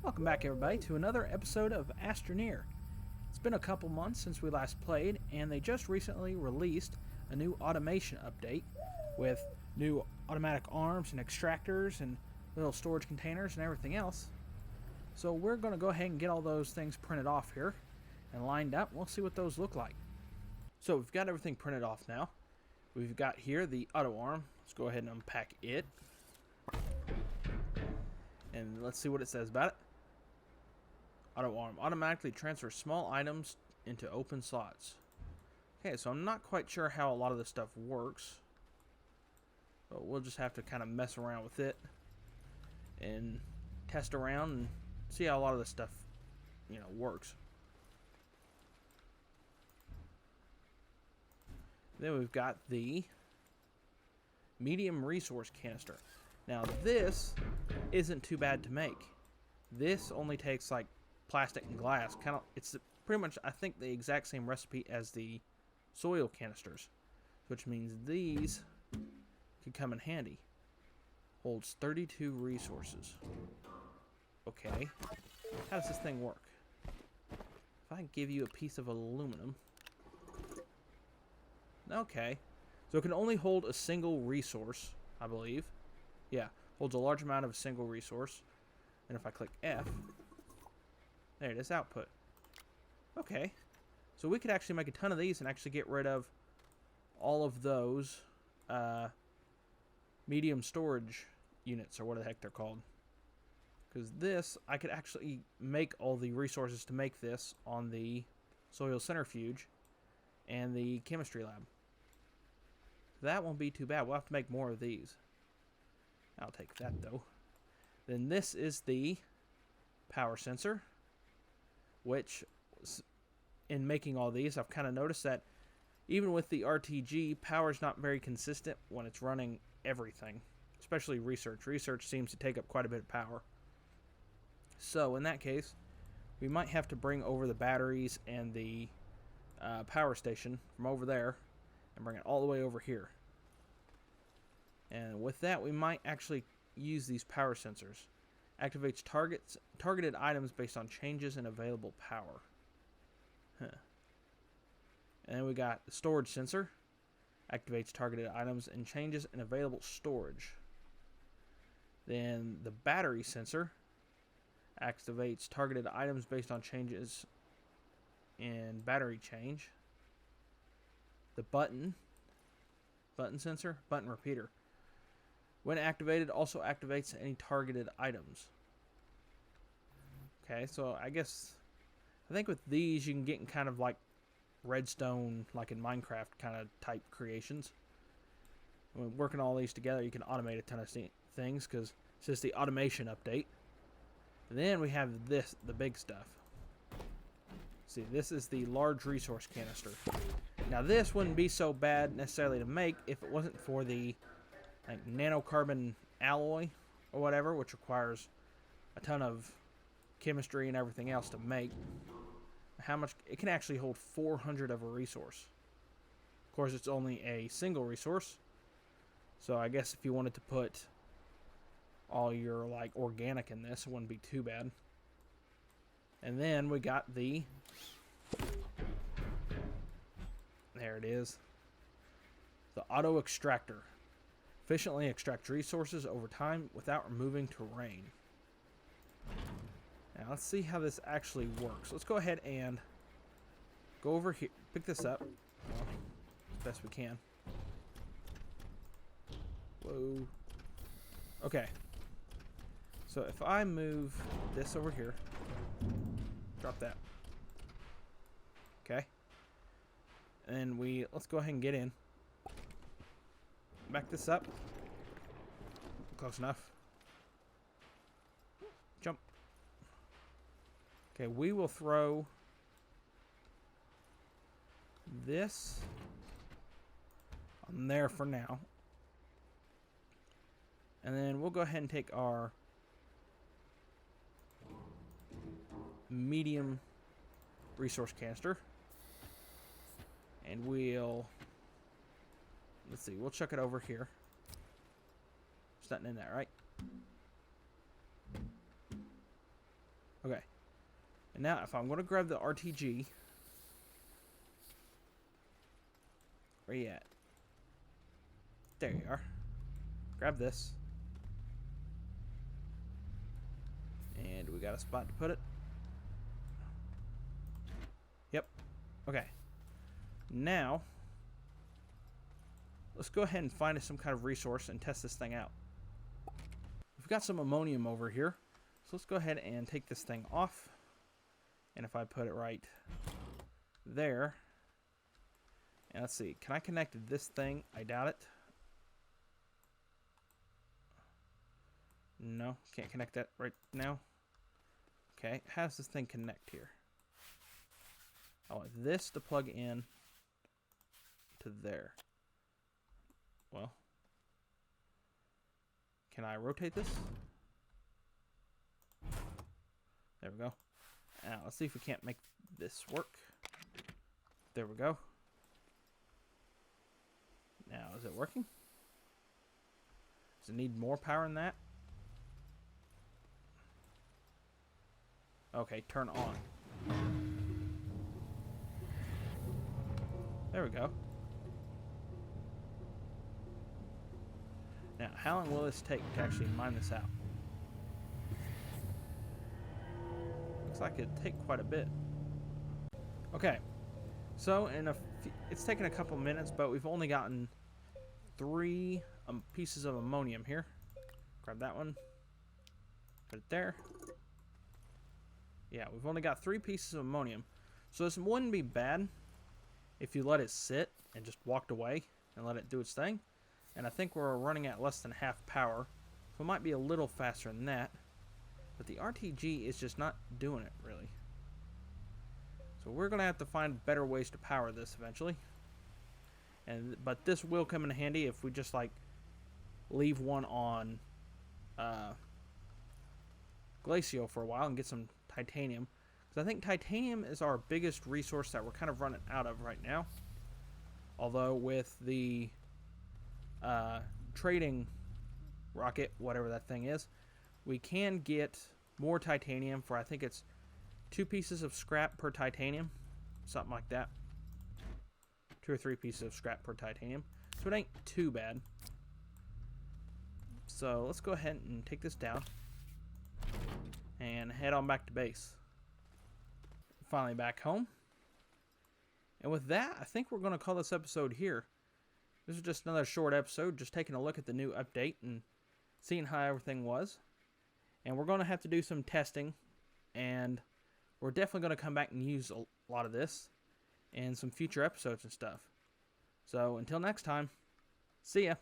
Welcome back, everybody, to another episode of Astroneer. It's been a couple months since we last played, and they just recently released a new automation update with new automatic arms and extractors and little storage containers and everything else. So we're going to go ahead and get all those things printed off here and lined up. We'll see what those look like. So we've got everything printed off now. We've got here the auto arm. Let's go ahead and unpack it. And let's see what it says about it. Auto arm automatically transfers small items into open slots. Okay, so I'm not quite sure how a lot of this stuff works, but we'll just have to kind of mess around with it and test around and see how a lot of this stuff, works. Then we've got the medium resource canister. Now this isn't too bad to make. This only takes like plastic and glass. It's pretty much, I think, the exact same recipe as the soil canisters, which means these could come in handy. Holds 32 resources. Okay, how does this thing work? If I give you a piece of aluminum, okay, so it can only hold a single resource, I believe. Yeah, holds a large amount of a single resource. And if I click F, there it is, output. Okay, so we could actually make a ton of these and actually get rid of all of those medium storage units, or what the heck they're called. Because this, I could actually make all the resources to make this on the soil centrifuge and the chemistry lab. That won't be too bad. We'll have to make more of these. I'll take that though. Then this is the power sensor, which in making all these, I've kind of noticed that even with the RTG, power is not very consistent when it's running everything, especially research. Research seems to take up quite a bit of power. So in that case, we might have to bring over the batteries and the power station from over there and bring it all the way over here. And with that, we might actually use these power sensors. Activates targeted items based on changes in available power. And then we got the storage sensor. Activates targeted items and changes in available storage. Then the battery sensor activates targeted items based on changes in battery change. The button sensor, button repeater. When activated, also activates any targeted items. Okay, so I think with these you can get in kind of like redstone, like in Minecraft kind of type creations. When working all these together, you can automate a ton of things because it's just the automation update. And then we have this, the big stuff. See, this is the large resource canister. Now this wouldn't be so bad necessarily to make if it wasn't for the nanocarbon alloy or whatever, which requires a ton of chemistry and everything else to make. How much it can actually hold 400 of a resource. Of course, it's only a single resource, so I guess if you wanted to put all your like organic in this, it wouldn't be too bad. And then we got there it is, the auto extractor. Efficiently extract resources over time without removing terrain. Now let's see how this actually works. Let's go ahead and go over here, pick this up as best we can. Whoa. Okay. So if I move this over here, drop that. Okay. And let's go ahead and get in. Back this up. Close enough. Jump. Okay, we will throw this on there for now. And then we'll go ahead and take our medium resource canister. And we'll chuck it over here. There's nothing in that, right? Okay. And now if I'm going to grab the RTG, where you at? There you are. Grab this. And we got a spot to put it. Yep. Okay. Now, let's go ahead and find us some kind of resource and test this thing out. We've got some ammonium over here. So let's go ahead and take this thing off. And if I put it right there. And let's see. Can I connect this thing? I doubt it. No, can't connect that right now. Okay, how does this thing connect here? I want this to plug in to there. Well, can I rotate this? There we go. Now, let's see if we can't make this work. There we go. Now, is it working? Does it need more power than that? Okay, turn on. There we go. Now, how long will this take to actually mine this out? Looks like it'd take quite a bit. Okay, so it's taken a couple minutes, but we've only gotten 3 pieces of ammonium here. Grab that one. Put it there. Yeah, we've only got 3 pieces of ammonium. So this wouldn't be bad if you let it sit and just walked away and let it do its thing. And I think we're running at less than half power. So it might be a little faster than that. But the RTG is just not doing it, really. So we're going to have to find better ways to power this eventually. But this will come in handy if we just, like, leave one on Glacio for a while and get some titanium. Because I think titanium is our biggest resource that we're kind of running out of right now. Although with the trading rocket, whatever that thing is, we can get more titanium for, I think it's 2 pieces of scrap per titanium. Something like that. 2 or 3 pieces of scrap per titanium. So it ain't too bad. So let's go ahead and take this down. And head on back to base. Finally back home. And with that, I think we're going to call this episode here. This is just another short episode, just taking a look at the new update and seeing how everything was. And we're going to have to do some testing, and we're definitely going to come back and use a lot of this in some future episodes and stuff. So until next time, see ya.